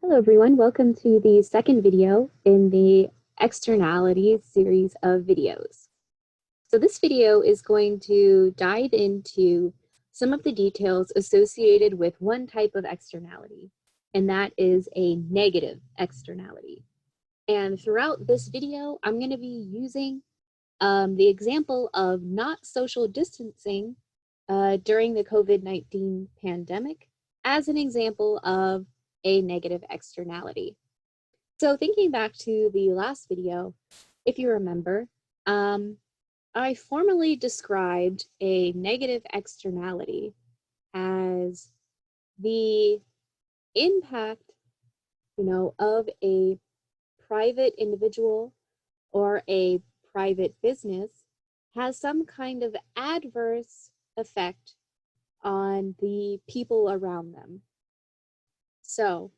Hello everyone, welcome to the second video in the Externalities series of videos. So this video is going to dive into some of the details associated with one type of externality, and that is a negative externality. And throughout this video, I'm going to be using the example of not social distancing during the COVID-19 pandemic as an example of a negative externality. So thinking back to the last video, if you remember, I formally described a negative externality as the impact, of a private individual or a private business has some kind of adverse effect on the people around them. So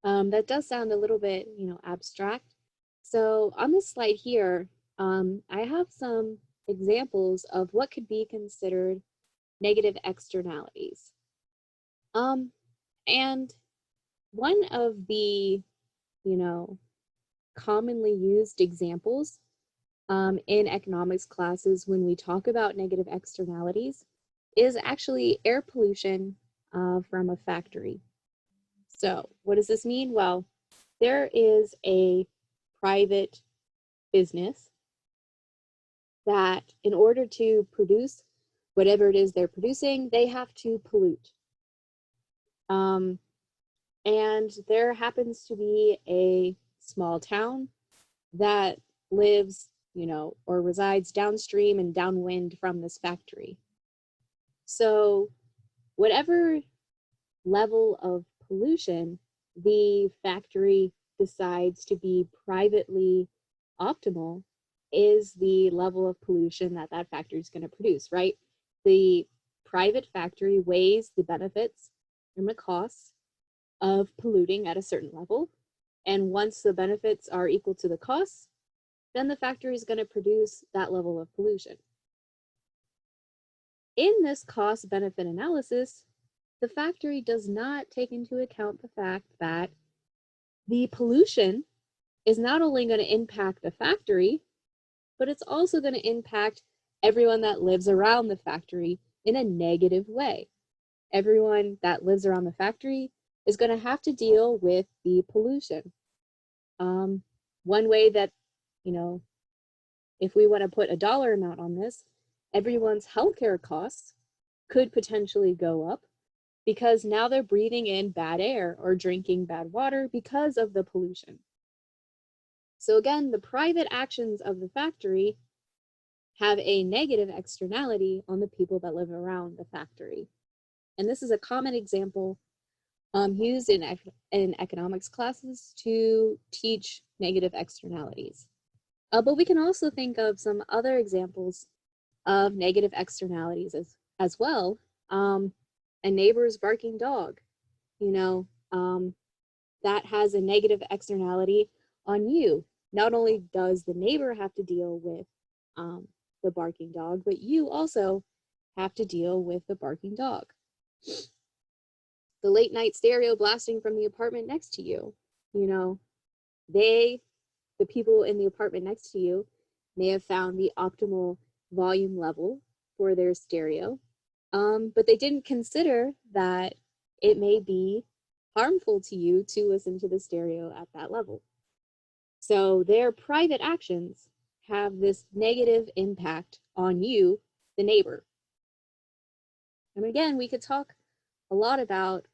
that does sound a little bit, abstract. So on this slide here, I have some examples of what could be considered negative externalities. And one of the, commonly used examples in economics classes when we talk about negative externalities is actually air pollution from a factory. So what does this mean? Well, there is a private business that in order to produce whatever it is they're producing, they have to pollute. And there happens to be a small town that lives, or resides downstream and downwind from this factory. So whatever level of pollution the factory decides to be privately optimal is the level of pollution that that factory is going to produce, right? The private factory weighs the benefits and the costs of polluting at a certain level. And once the benefits are equal to the costs, then the factory is going to produce that level of pollution. In this cost benefit analysis, the factory does not take into account the fact that the pollution is not only going to impact the factory, but it's also going to impact everyone that lives around the factory in a negative way. Everyone that lives around the factory is going to have to deal with the pollution. One way that, if we want to put a dollar amount on this, everyone's healthcare costs could potentially go up because now they're breathing in bad air or drinking bad water because of the pollution. So again, the private actions of the factory have a negative externality on the people that live around the factory. And this is a common example used in economics classes to teach negative externalities. But we can also think of some other examples of negative externalities as well. A neighbor's barking dog, that has a negative externality on you. Not only does the neighbor have to deal with the barking dog, but you also have to deal with the barking dog. The late night stereo blasting from the apartment next to you, the people in the apartment next to you may have found the optimal volume level for their stereo, but they didn't consider that it may be harmful to you to listen to the stereo at that level. So their private actions have this negative impact on you, the neighbor. And again, we could talk a lot about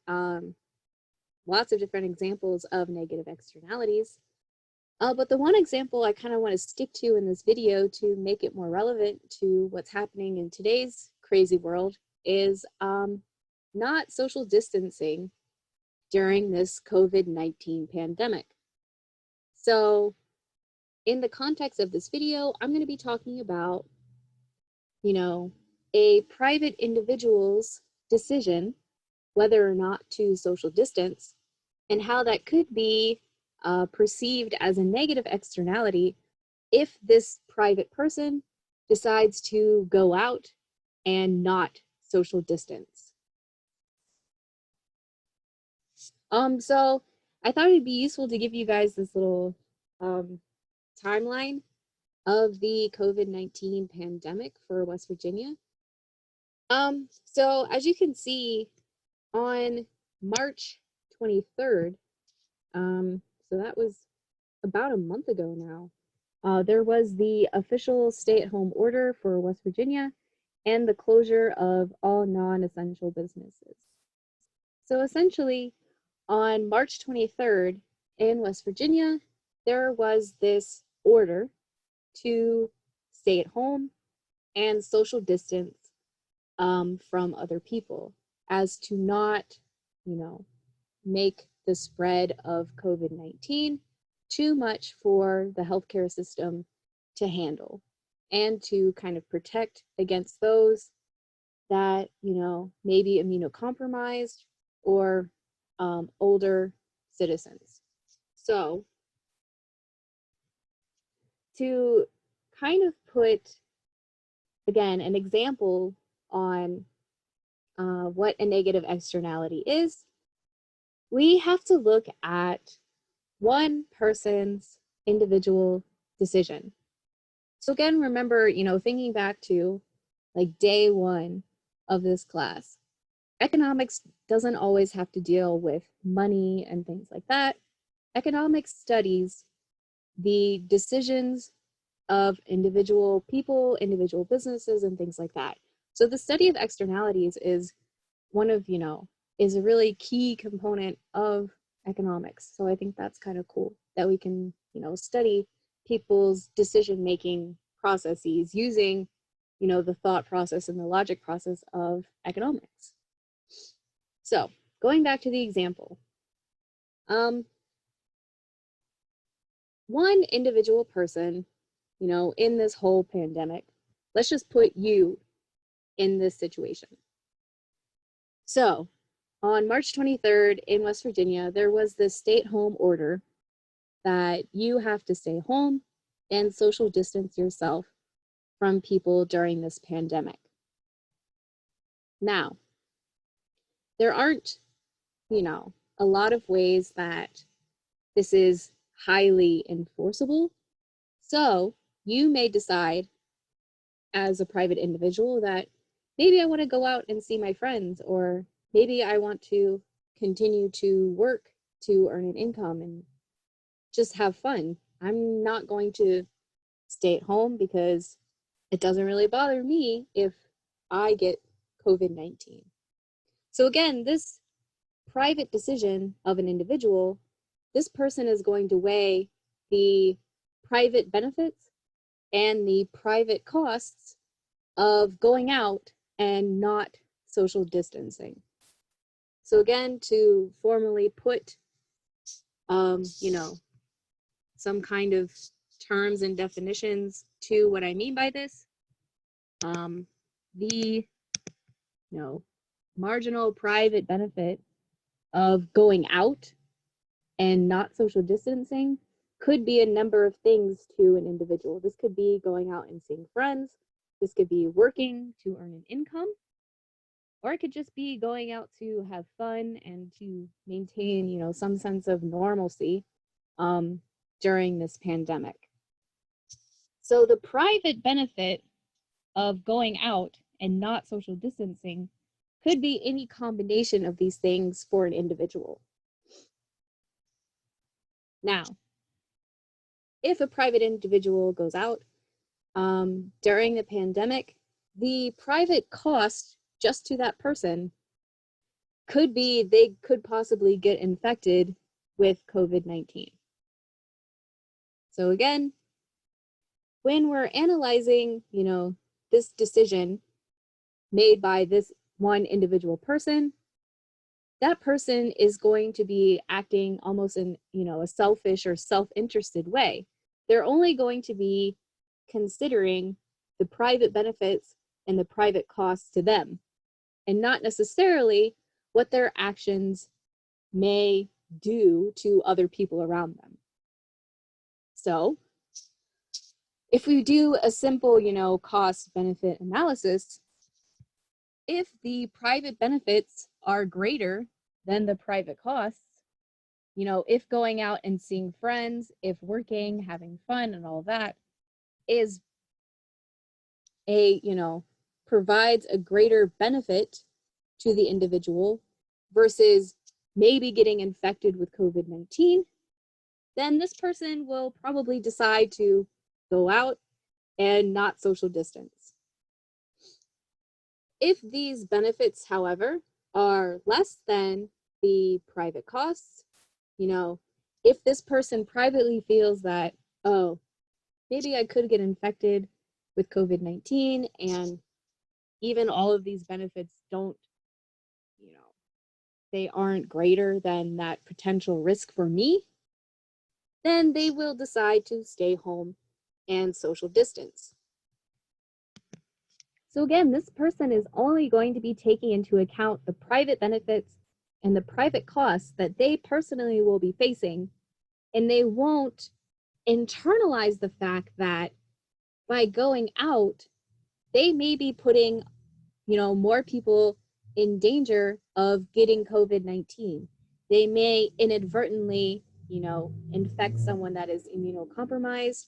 lots of different examples of negative externalities. But the one example I kind of want to stick to in this video to make it more relevant to what's happening in today's crazy world is not social distancing during this COVID-19 pandemic. So in the context of this video, I'm going to be talking about, a private individual's decision whether or not to social distance and how that could be perceived as a negative externality if this private person decides to go out and not social distance. So I thought it'd be useful to give you guys this little timeline of the COVID-19 pandemic for West Virginia. So as you can see, on March 23rd, so that was about a month ago now, there was the official stay-at-home order for West Virginia and the closure of all non-essential businesses. So essentially, on March 23rd in West Virginia, there was this order to stay at home and social distance from other people, as to not, make the spread of COVID-19 too much for the healthcare system to handle, and to kind of protect against those that, may be immunocompromised or older citizens. So to kind of put, again, an example on what a negative externality is, we have to look at one person's individual decision. So again, remember, thinking back to like day one of this class, economics doesn't always have to deal with money and things like that. Economics studies the decisions of individual people, individual businesses, and things like that. So the study of externalities is one of, is a really key component of economics. So I think that's kind of cool that we can, study people's decision-making processes using, the thought process and the logic process of economics. So going back to the example, one individual person, in this whole pandemic, let's just put you in this situation. So on March 23rd in West Virginia, there was this stay-at-home order that you have to stay home and social distance yourself from people during this pandemic. Now, there aren't, a lot of ways that this is highly enforceable. So you may decide as a private individual that maybe I want to go out and see my friends, or maybe I want to continue to work to earn an income and just have fun. I'm not going to stay at home because it doesn't really bother me if I get COVID-19. So again, this private decision of an individual, this person is going to weigh the private benefits and the private costs of going out and not social distancing. So again, to formally put, some kind of terms and definitions to what I mean by this, the, marginal private benefit of going out and not social distancing could be a number of things to an individual. This could be going out and seeing friends. This could be working to earn an income, or it could just be going out to have fun and to maintain, some sense of normalcy during this pandemic. So the private benefit of going out and not social distancing could be any combination of these things for an individual. Now, if a private individual goes out during the pandemic, the private cost just to that person could be they could possibly get infected with COVID-19. So again, when we're analyzing, this decision made by this one individual person, that person is going to be acting almost in, a selfish or self-interested way. They're only going to be considering the private benefits and the private costs to them, and not necessarily what their actions may do to other people around them. So if we do a simple, cost-benefit analysis, if the private benefits are greater than the private costs, if going out and seeing friends, if working, having fun and all that is provides a greater benefit to the individual versus maybe getting infected with COVID-19, then this person will probably decide to go out and not social distance. If these benefits, however, are less than the private costs, if this person privately feels that, oh, maybe I could get infected with COVID-19 and even all of these benefits don't, they aren't greater than that potential risk for me, then they will decide to stay home and social distance. So again, this person is only going to be taking into account the private benefits and the private costs that they personally will be facing, and they won't internalize the fact that by going out, they may be putting, more people in danger of getting COVID-19. They may inadvertently, infect someone that is immunocompromised,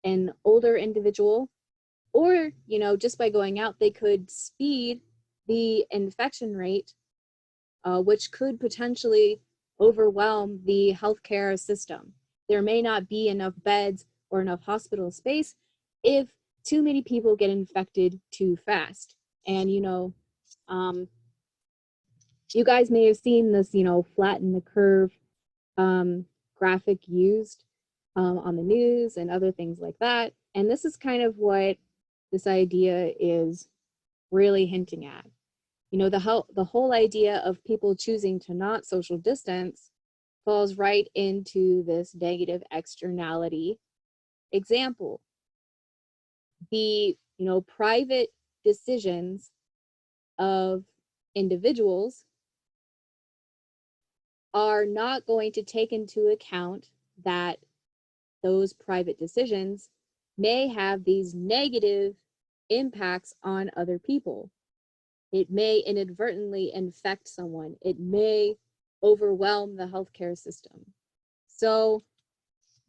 an older individual, or, just by going out, they could speed the infection rate, which could potentially overwhelm the healthcare system. There may not be enough beds or enough hospital space if too many people get infected too fast. And, you guys may have seen this, flatten the curve graphic used on the news and other things like that. And this is kind of what this idea is really hinting at. The whole idea of people choosing to not social distance falls right into this negative externality example. The, private decisions of individuals are not going to take into account that those private decisions may have these negative impacts on other people. It may inadvertently infect someone. It may overwhelm the healthcare system. So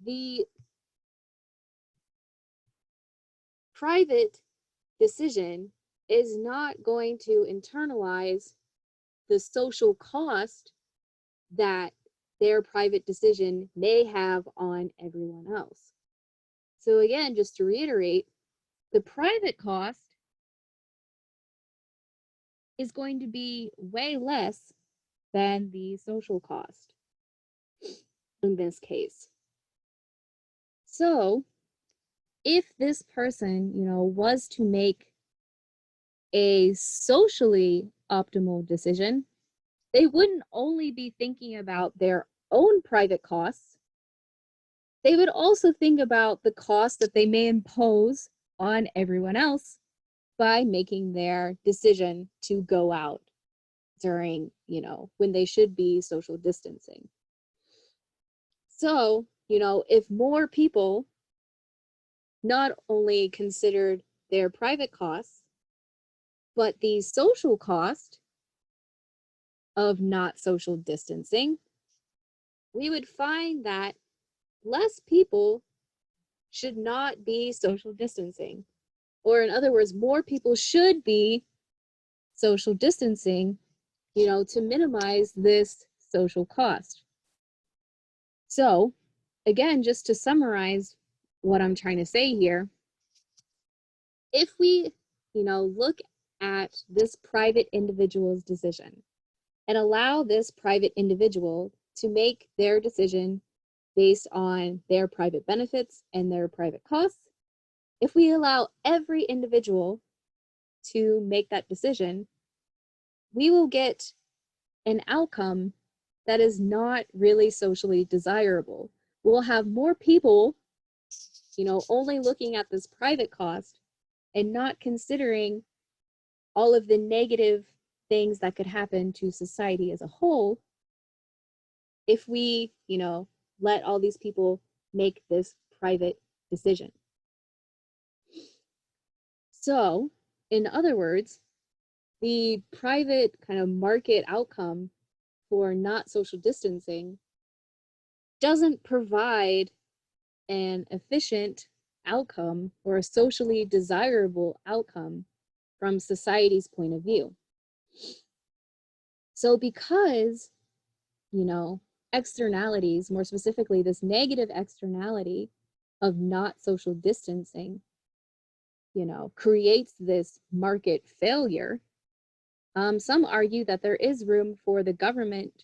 the private decision is not going to internalize the social cost that their private decision may have on everyone else. So again, just to reiterate, the private cost is going to be way less than the social cost in this case. So if this person, was to make a socially optimal decision, they wouldn't only be thinking about their own private costs, they would also think about the cost that they may impose on everyone else by making their decision to go out during, when they should be social distancing. So, if more people not only considered their private costs, but the social cost of not social distancing, we would find that less people should not be social distancing. Or in other words, more people should be social distancing, to minimize this social cost. So again, just to summarize what I'm trying to say here, if we, look at this private individual's decision and allow this private individual to make their decision based on their private benefits and their private costs, if we allow every individual to make that decision, we will get an outcome that is not really socially desirable. We'll have more people, only looking at this private cost and not considering all of the negative things that could happen to society as a whole if we, let all these people make this private decision. So, in other words, the private kind of market outcome for not social distancing doesn't provide an efficient outcome or a socially desirable outcome from society's point of view. So because, externalities, more specifically this negative externality of not social distancing, creates this market failure, some argue that there is room for the government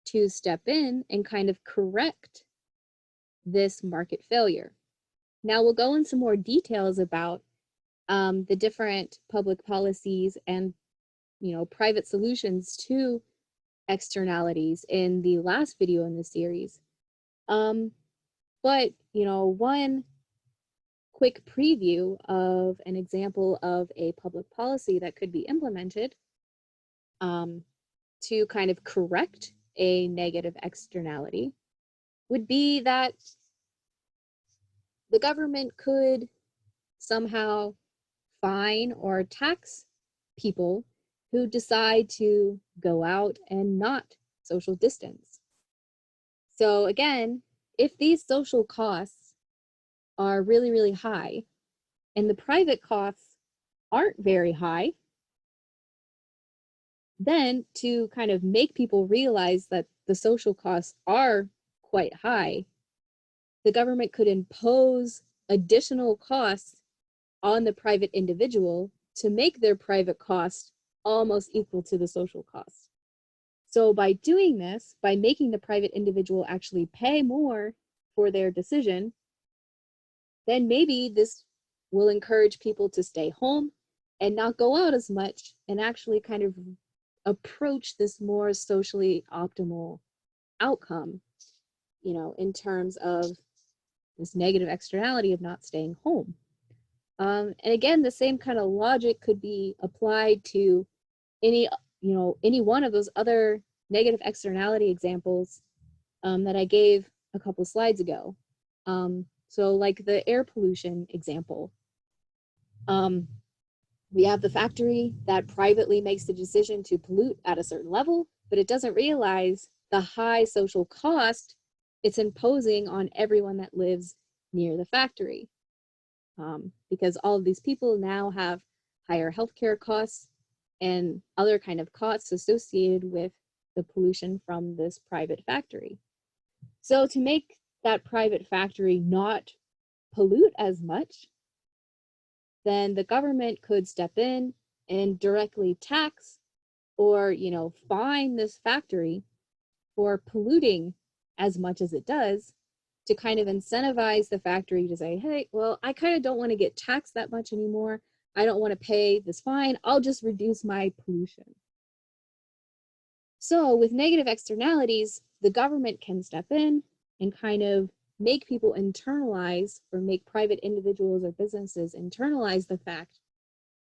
to step in and kind of correct this market failure. Now we'll go into more details about the different public policies and private solutions to externalities in the last video in the series. But one quick preview of an example of a public policy that could be implemented to kind of correct a negative externality would be that the government could somehow fine or tax people who decide to go out and not social distance. So again, if these social costs are really, really high and the private costs aren't very high, then to kind of make people realize that the social costs are quite high, the government could impose additional costs on the private individual to make their private cost almost equal to the social cost. So by doing this, by making the private individual actually pay more for their decision, then maybe this will encourage people to stay home and not go out as much and actually kind of approach this more socially optimal outcome, in terms of this negative externality of not staying home. And again, the same kind of logic could be applied to any one of those other negative externality examples that I gave a couple slides ago. So like the air pollution example, we have the factory that privately makes the decision to pollute at a certain level, but it doesn't realize the high social cost it's imposing on everyone that lives near the factory. Because all of these people now have higher healthcare costs and other kind of costs associated with the pollution from this private factory. So to make that private factory not pollute as much, then the government could step in and directly tax or, fine this factory for polluting as much as it does, to kind of incentivize the factory to say, hey, well, I kind of don't want to get taxed that much anymore. I don't want to pay this fine. I'll just reduce my pollution. So with negative externalities, the government can step in and kind of make people internalize, or make private individuals or businesses internalize the fact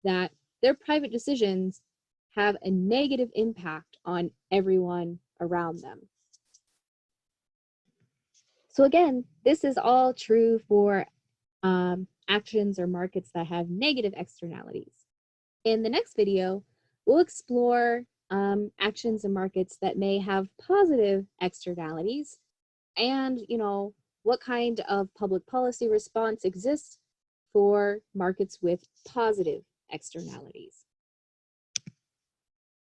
that their private decisions have a negative impact on everyone around them. So again, this is all true for actions or markets that have negative externalities. In the next video, we'll explore actions and markets that may have positive externalities, and what kind of public policy response exists for markets with positive externalities.